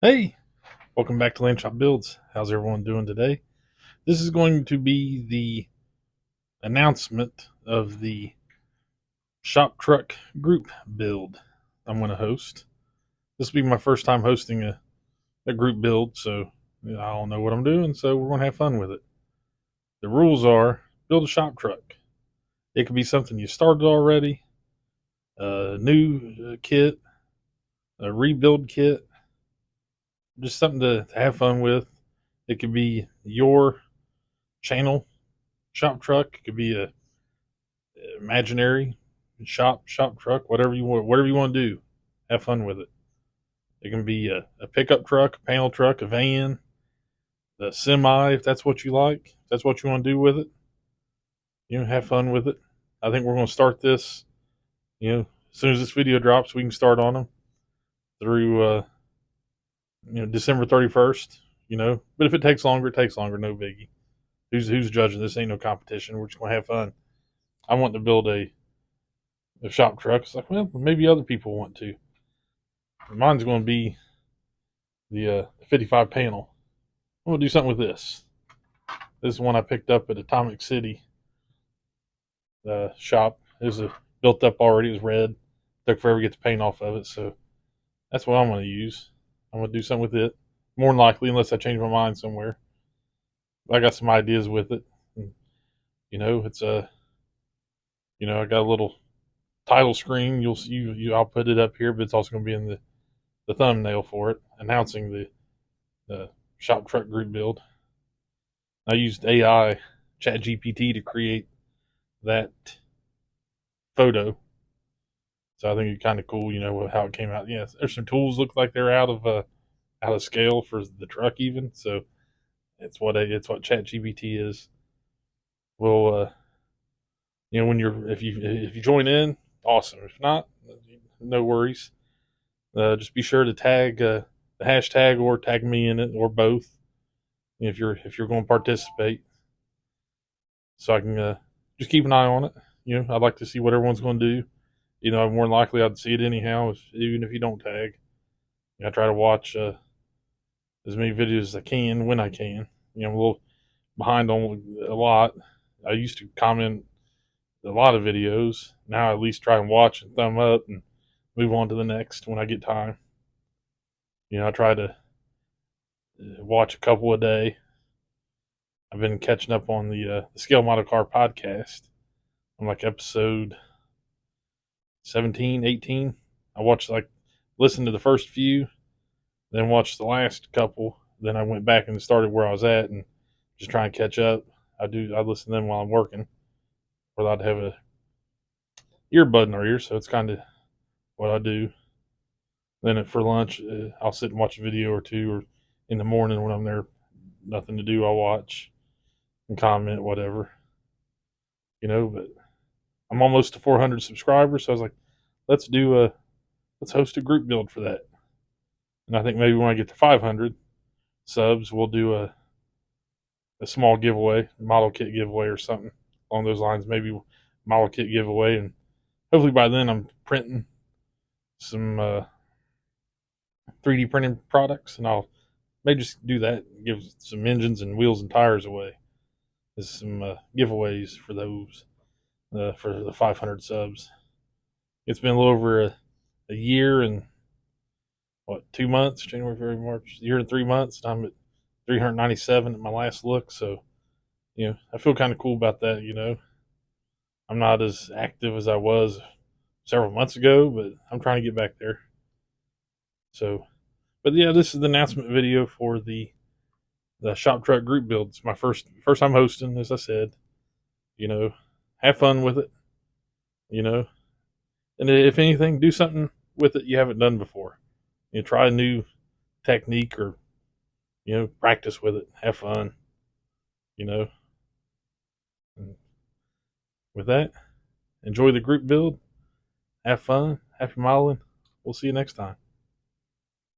Hey, welcome back to Land Shop Builds. How's everyone doing today? This is going to be the announcement of the shop truck group build I'm going to host. This will be my first time hosting a group build, so I don't know what I'm doing, so we're going to have fun with it. The rules are build a shop truck. It could be something you started already, a new kit, a rebuild kit, just something to have fun with. It could be your channel shop truck. It could be a imaginary shop truck, whatever you want to do. Have fun with it. It can be a pickup truck, a panel truck, a van, a semi, if that's what you like. If that's what you want to do with it. Have fun with it. I think we're going to start this. As soon as this video drops, we can start on them through December 31st. But if it takes longer, it takes longer. No biggie. Who's judging? This ain't no competition. We're just going to have fun. I want to build a shop truck. It's like, well, maybe other people want to. Mine's going to be the 55 panel. I'm going to do something with this. This is one I picked up at Atomic City shop. It was built up already. It was red. Took forever to get the paint off of it, so that's what I'm going to use. I'm going to do something with it. More than likely, unless I change my mind somewhere. I got some ideas with it. And, it's I got a little title screen. You'll see. I'll put it up here, but it's also going to be in the thumbnail for it, announcing the shop truck group build. I used AI ChatGPT to create that photo, so I think it's kind of cool. How it came out. Yeah, there's some tools look like they're out of scale for the truck even. So it's what ChatGPT is. Well, when if you join in, awesome. If not, no worries. Just be sure to tag the hashtag or tag me in it, or both, if you're going to participate, so I can just keep an eye on it. I'd like to see what everyone's going to do. More than likely I'd see it anyhow, even if you don't tag. I try to watch as many videos as I can when I can. I'm a little behind on a lot. I used to comment a lot of videos. Now I at least try and watch and thumb up and move on to the next when I get time. I try to watch a couple a day. I've been catching up on the Scale Model Car podcast. I'm like episode 17, 18. I watched listened to the first few, then watched the last couple. Then I went back and started where I was at and just trying to catch up. I listen to them while I'm working, or I'd have a earbud in our ear, so it's kind of what I do. Then for lunch, I'll sit and watch a video or two, or in the morning when I'm there, nothing to do, I'll watch and comment, whatever. But I'm almost to 400 subscribers, so I was like, let's host a group build for that. And I think maybe when I get to 500 subs, we'll do a small giveaway, model kit giveaway or something along those lines. Maybe model kit giveaway, and hopefully by then I'm printing some 3D printing products, and I'll maybe just do that, give some engines and wheels and tires away. There's some giveaways for those for the 500 subs. It's been a little over a year and 2 months, January, February, March, year and 3 months. And I'm at 397 at my last look. So, I feel kind of cool about that. I'm not as active as I was several months ago, but I'm trying to get back there. So, but yeah, this is the announcement video for the shop truck group build. It's my first time hosting, as I said. Have fun with it. And if anything, do something with it you haven't done before. Try a new technique, or practice with it. Have fun. And with that, enjoy the group build. Have fun. Happy modeling. We'll see you next time.